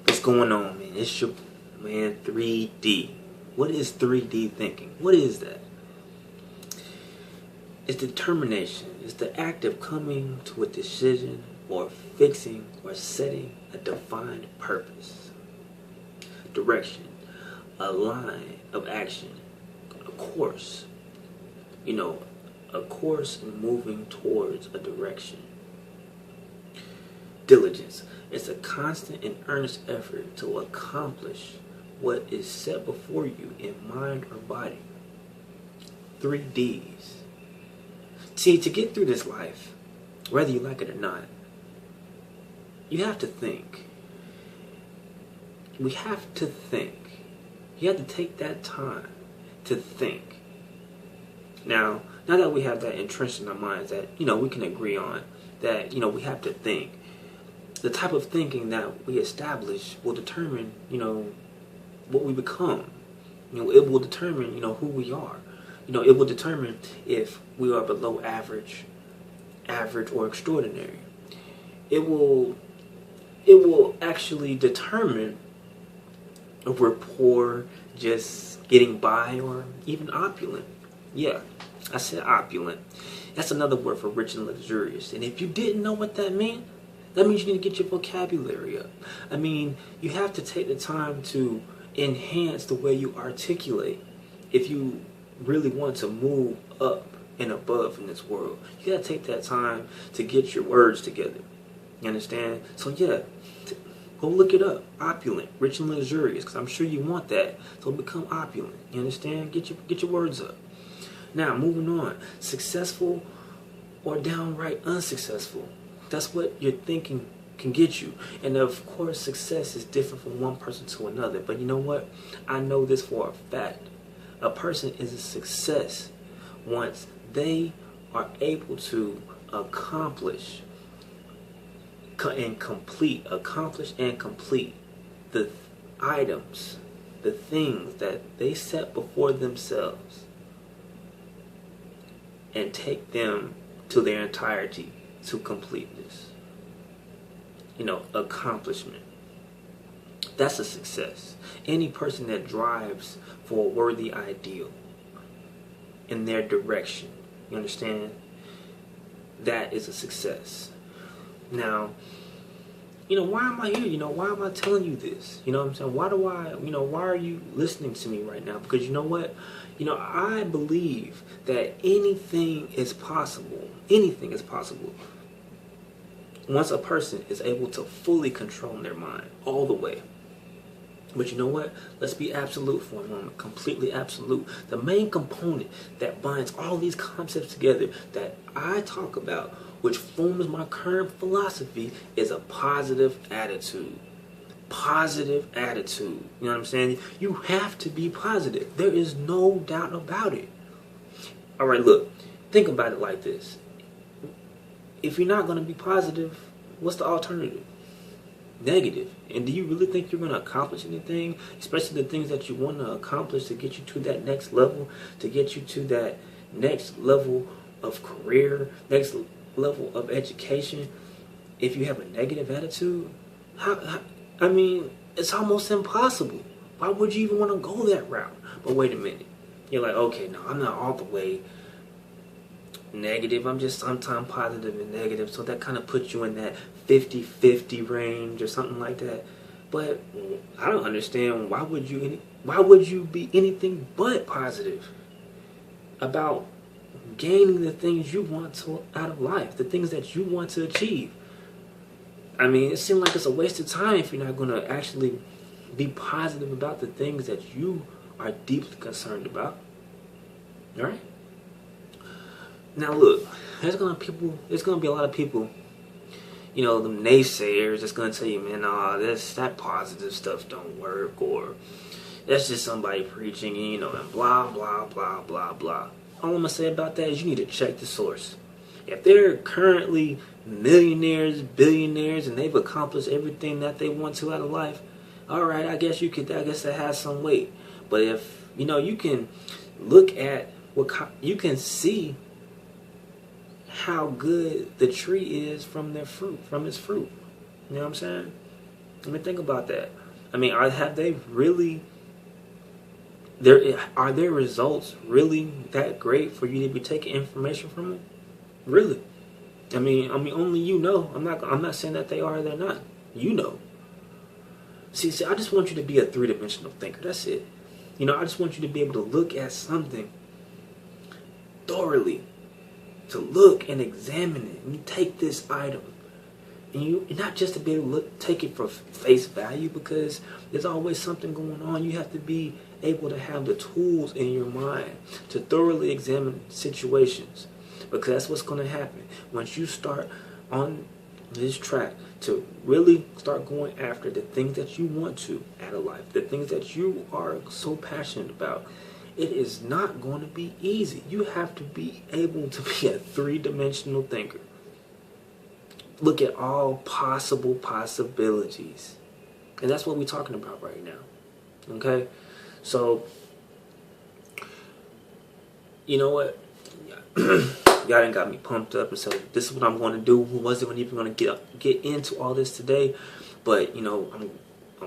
What's going on, man? It's your man 3D. What is 3D thinking? What is that? It's determination. It's the act of coming to a decision or fixing or setting a defined purpose, direction, a line of action, a course. A course moving towards a direction. Diligence. It's a constant and earnest effort to accomplish what is set before you in mind or body. 3 Ds. See, to get through this life, whether you like it or not, you have to think. We have to think. You have to take that time to think. Now that we have that entrenched in our minds that, we can agree on, that, we have to think, the type of thinking that we establish will determine, what we become. It will determine, who we are. It will determine if we are below average or extraordinary. It will actually determine if we're poor, just getting by, or even opulent. Yeah, I said opulent. That's another word for rich and luxurious. And if you didn't know what that means, that means you need to get your vocabulary up. I mean, you have to take the time to enhance the way you articulate. If you really want to move up and above in this world, you gotta take that time to get your words together. You understand? So yeah, go look it up. Opulent, rich and luxurious, because I'm sure you want that. So become opulent. You understand? Get your words up. Now, moving on. Successful or downright unsuccessful. That's what your thinking can get you. And of course, success is different from one person to another. But you know what? I know this for a fact. A person is a success once they are able to accomplish and complete the items, the things that they set before themselves, and take them to their entirety, to completeness. Accomplishment. That's a success. Any person that drives for a worthy ideal in their direction, you understand? That is a success. Now, why am I here? Why am I telling you this? You know what I'm saying? Why are you listening to me right now? Because you know what? I believe that anything is possible. Anything is possible. Once a person is able to fully control their mind all the way. But you know what? Let's be absolute for a moment. Completely absolute. The main component that binds all these concepts together that I talk about, which forms my current philosophy, is a positive attitude. Positive attitude. You know what I'm saying? You have to be positive. There is no doubt about it. Alright, look. Think about it like this. If you're not going to be positive, what's the alternative? Negative. And do you really think you're going to accomplish anything? Especially the things that you want to accomplish to get you to that next level, to get you to that next level of career, next level of education. If you have a negative attitude, it's almost impossible. Why would you even want to go that route? But wait a minute. You're like, okay, no, I'm not all the way negative. I'm just sometimes positive and negative. So that kind of puts you in that 50-50 range or something like that. But I don't understand, why would you be anything but positive about gaining the things you want out of life, the things that you want to achieve? It seems like it's a waste of time if you're not going to actually be positive about the things that you are deeply concerned about. All right? Now look, there's gonna be a lot of people, them naysayers that's gonna tell you, man, that positive stuff don't work, or that's just somebody preaching, and blah blah blah blah blah. All I'm gonna say about that is you need to check the source. If they're currently millionaires, billionaires, and they've accomplished everything that they want to out of life, all right, I guess that has some weight. But if you can look at you can see how good the tree is from its fruit. You know what I'm saying? I mean, think about that. I mean, have they really? Are their results really that great for you to be taking information from them? Really? I mean, only you know. I'm not saying that they are or they're not. You know. See, I just want you to be a three-dimensional thinker. That's it. You know, I just want you to be able to look at something thoroughly, to look and examine it. And you take this item, and you not just to be able to take it for face value, because there's always something going on. You have to be able to have the tools in your mind to thoroughly examine situations, because that's what's going to happen once you start on this track to really start going after the things that you want to out of life, the things that you are so passionate about. It is not going to be easy. You have to be able to be a three-dimensional thinker. Look at all possible possibilities. And that's what we're talking about right now. Okay? So, you know what? Y'all done got me pumped up, and so this is what I'm going to do. Wasn't even going to get into all this today, but you know, I'm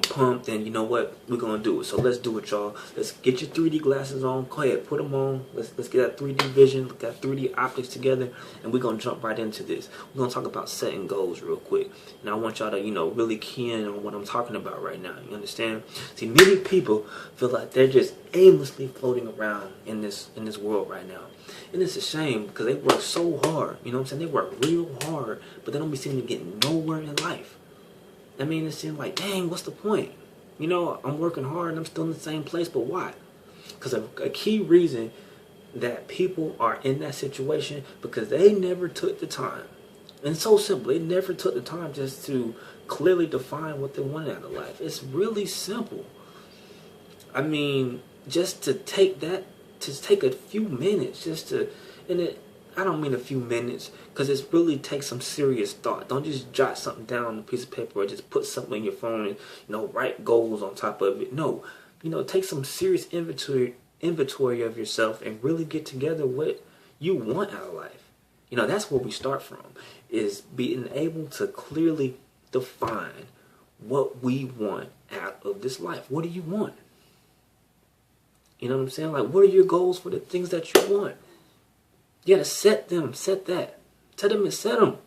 pumped, and you know what? We're going to do it. So let's do it, y'all. Let's get your 3D glasses on. Go ahead, put them on. Let's get that 3D vision, that 3D optics together, and we're going to jump right into this. We're going to talk about setting goals real quick. And I want y'all to, you know, really key in on what I'm talking about right now. You understand? See, many people feel like they're just aimlessly floating around in this world right now. And it's a shame, because they work so hard. You know what I'm saying? They work real hard, but they don't be seeming to get nowhere in life. I mean, it seems like, dang, what's the point? You know, I'm working hard and I'm still in the same place, but why? Because a key reason that people are in that situation, because they never took the time. And so simple, they never took the time just to clearly define what they wanted out of life. It's really simple. I mean, just to take that, to take a few minutes, just to, I don't mean a few minutes, because it really takes some serious thought. Don't just jot something down on a piece of paper or just put something in your phone and, you know, write goals on top of it. No, you know, take some serious inventory of yourself and really get together what you want out of life. You know, that's where we start from, is being able to clearly define what we want out of this life. What do you want? You know what I'm saying? Like, what are your goals for the things that you want? You gotta set them, set that. Tell them and set them.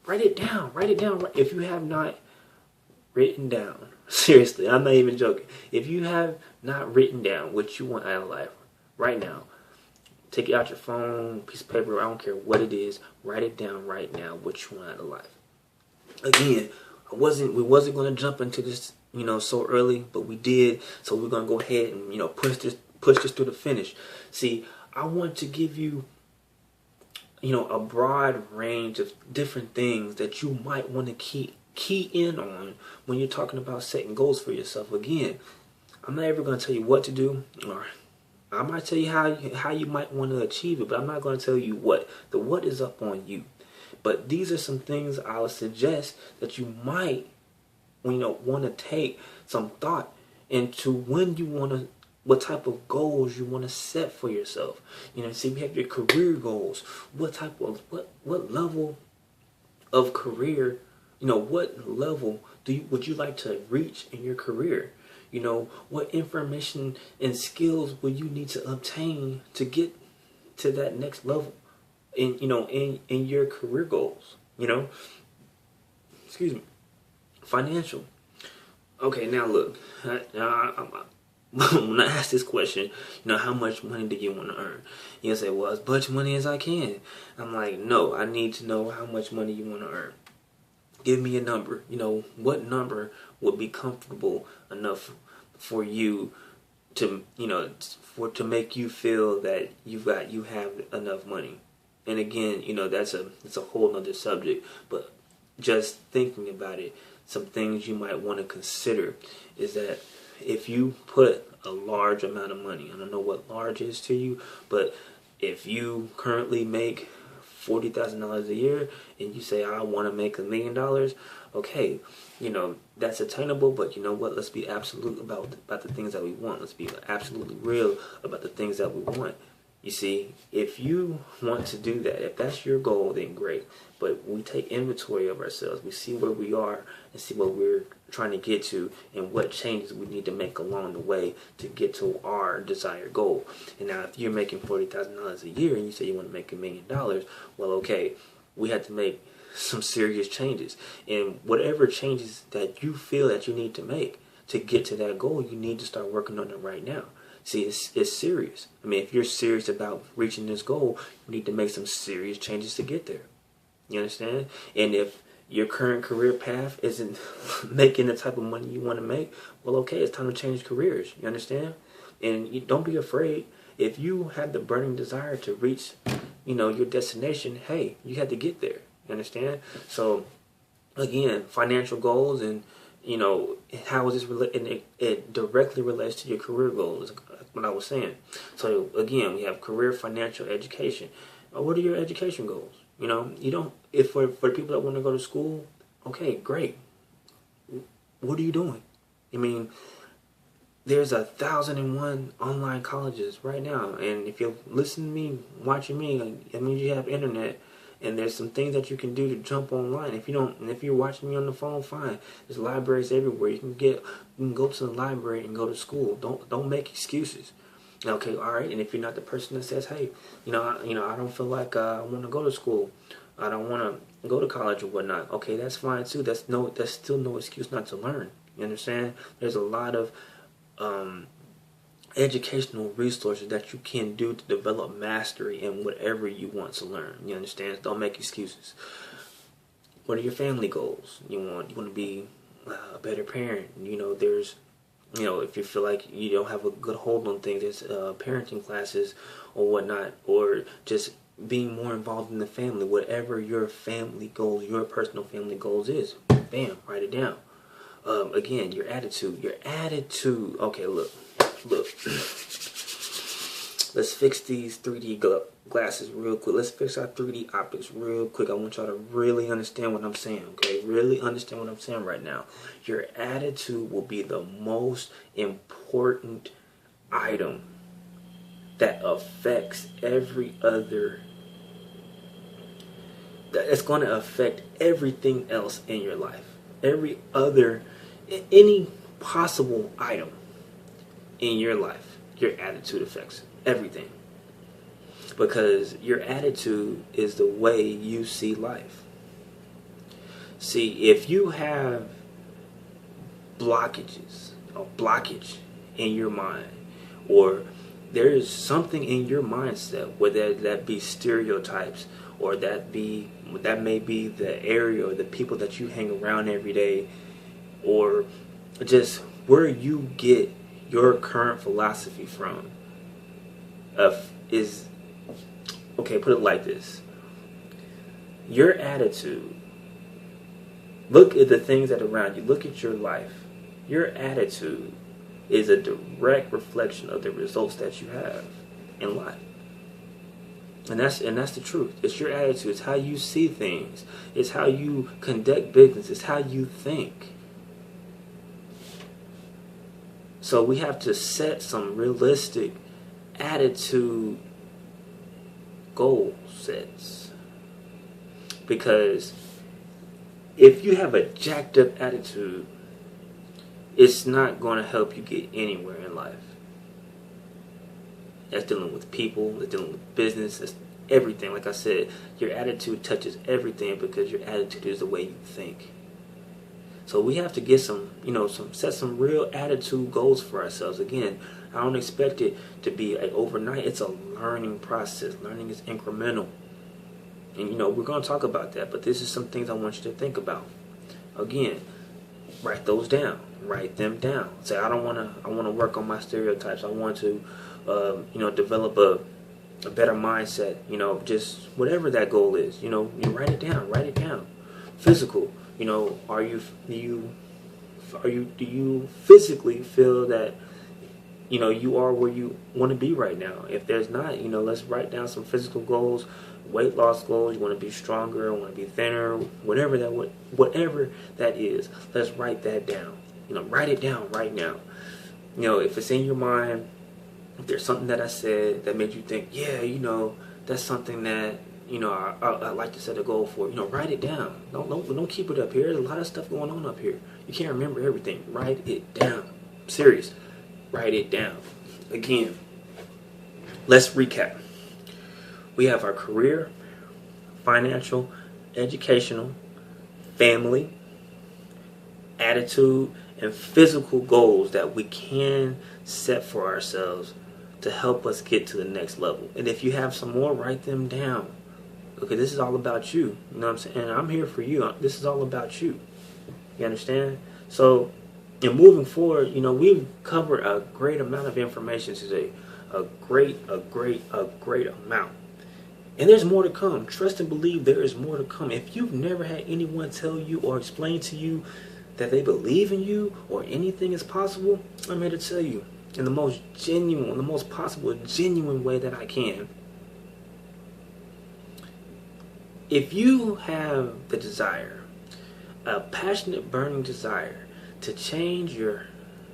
Write it down, write it down. If you have not written down, seriously, I'm not even joking. If you have not written down what you want out of life right now, take it out your phone, piece of paper, I don't care what it is, write it down right now, what you want out of life. Again, we wasn't gonna jump into this, you know, so early, but we did, so we're gonna go ahead and, you know, push this through the finish. See, I want to give you, you know, a broad range of different things that you might want to key in on when you're talking about setting goals for yourself. Again, I'm not ever going to tell you what to do, or I might tell you how you might want to achieve it, but I'm not going to tell you what. The what is up on you. But these are some things I would suggest that you might, you know, want to take some thought into when you want to, what type of goals you want to set for yourself. You know, see, we have your career goals. What type of, what level of career, you know, what level would you like to reach in your career? You know, what information and skills would you need to obtain to get to that next level in, you know, in your career goals, you know? Excuse me. Financial. Okay, now look, when I ask this question, you know, how much money do you want to earn? You'll say, well, as much money as I can. I'm like, no, I need to know how much money you want to earn. Give me a number. You know, what number would be comfortable enough for you to, you know, to make you feel that you have enough money. And again, you know, it's a whole nother subject, but just thinking about it, some things you might want to consider is that if you put a large amount of money, I don't know what large is to you, but if you currently make $40,000 a year and you say, I want to make $1 million, okay, you know, that's attainable, but you know what, let's be absolute about the things that we want. Let's be absolutely real about the things that we want. You see, if you want to do that, if that's your goal, then great. But we take inventory of ourselves. We see where we are and see what we're trying to get to and what changes we need to make along the way to get to our desired goal. And now if you're making $40,000 a year and you say you want to make $1 million, well, okay, we have to make some serious changes. And whatever changes that you feel that you need to make to get to that goal, you need to start working on it right now. See, it's serious. I mean, if you're serious about reaching this goal, you need to make some serious changes to get there. You understand? And if your current career path isn't making the type of money you want to make, well, okay, it's time to change careers. You understand? And you don't be afraid. If you have the burning desire to reach, your destination, hey, you have to get there. You understand? So, again, financial goals and, how is this it directly relates to your career goals. That's what I was saying. So, again, we have career, financial, education. What are your education goals? If for people that want to go to school, okay, great. What are you doing? I mean, there's 1,001 online colleges right now, and if you're listening to me, watching me, I mean, you have internet, and there's some things that you can do to jump online. If you don't, and if you're watching me on the phone, fine. There's libraries everywhere. You can go to the library and go to school. Don't make excuses. Okay, all right. And if you're not the person that says, hey, I don't feel like I want to go to school, I don't want to go to college or whatnot. Okay, that's fine too. That's still no excuse not to learn. You understand? There's a lot of educational resources that you can do to develop mastery in whatever you want to learn. You understand? Don't make excuses. What are your family goals? You want to be a better parent. There's if you feel like you don't have a good hold on things, there's parenting classes or whatnot, or just being more involved in the family. Whatever your family goals, your personal family goals is, bam, write it down. Again, your attitude. Okay, look. Let's fix these 3D glasses real quick. Let's fix our 3D optics real quick. I want y'all to really understand what I'm saying, okay? Really understand what I'm saying right now. Your attitude will be the most important item that affects every other. It's going to affect everything else in your life. Any possible item in your life, your attitude affects everything. Because your attitude is the way you see life. See, if you have blockage in your mind, or there is something in your mindset, whether that be stereotypes, or that may be the area or the people that you hang around every day, or just where you get your current philosophy from, is, okay, put it like this. Your attitude, look at the things that are around you, look at your life. Your attitude is a direct reflection of the results that you have in life. And that's the truth. It's your attitude. It's how you see things. It's how you conduct business. It's how you think. So we have to set some realistic attitude goal sets. Because if you have a jacked up attitude, it's not going to help you get anywhere in life. That's dealing with people, that's dealing with business, that's everything. Like I said, your attitude touches everything because your attitude is the way you think. So we have to get set some real attitude goals for ourselves. Again, I don't expect it to be overnight. It's a learning process. Learning is incremental. And we're going to talk about that, but this is some things I want you to think about. Again, write those down. Write them down. Say, I want to work on my stereotypes. I want to develop a better mindset. Just whatever that goal is. You write it down. Write it down. Physical. Do you physically feel that you are where you want to be right now? If there's not, let's write down some physical goals, weight loss goals. You want to be stronger, want to be thinner, whatever that is. Let's write that down. Write it down right now. If it's in your mind, If there's something that I said that made you think, yeah, that's something that, I'd like to set a goal for, write it down. Don't keep it up here. There's a lot of stuff going on up here. You can't remember everything. Write it down. I'm serious. Write it down. Again, let's recap. We have our career, financial, educational, family, attitude, and physical goals that we can set for ourselves to help us get to the next level. And if you have some more, write them down. Okay, this is all about you. You know what I'm saying? And I'm here for you. This is all about you. You understand? So, in moving forward, we've covered a great amount of information today. A great amount. And there's more to come. Trust and believe there is more to come. If you've never had anyone tell you or explain to you that they believe in you or anything is possible, I'm here to tell you in the most genuine, the most possible genuine way that I can. If you have the desire, a passionate, burning desire to change your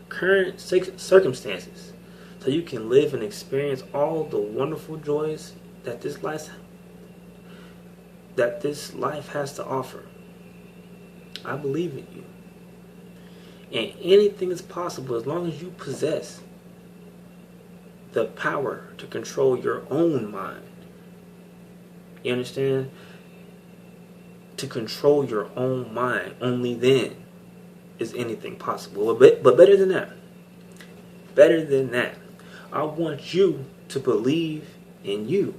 current circumstances so you can live and experience all the wonderful joys that this life has to offer, I believe in you. And anything is possible as long as you possess the power to control your own mind. You understand? To control your own mind. Only then is anything possible. But better than that, I want you to believe in you.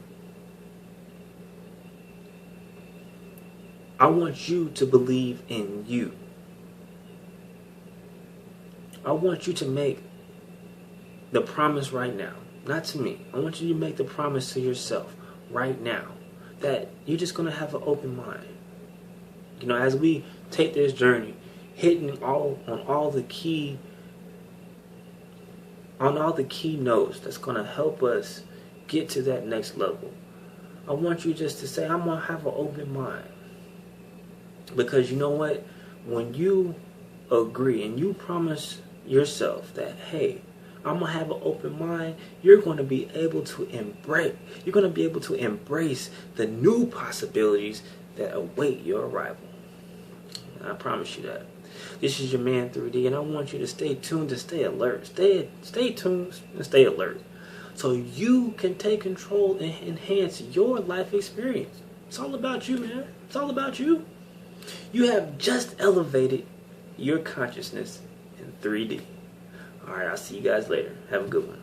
I want you to believe in you. I want you to make the promise right now, not to me. I want you to make the promise to yourself right now that you're just going to have an open mind. As we take this journey, hitting on all the key notes that's going to help us get to that next level. I want you just to say, I'm going to have an open mind. Because you know what? When you agree and you promise yourself that, hey, I'm going to have an open mind, you're going to be able to embrace the new possibilities that await your arrival. I promise you that. This is your man 3D, and I want you to stay tuned and stay alert. Stay tuned and stay alert, so you can take control and enhance your life experience. It's all about you, man. It's all about you. You have just elevated your consciousness in 3D. All right, I'll see you guys later. Have a good one.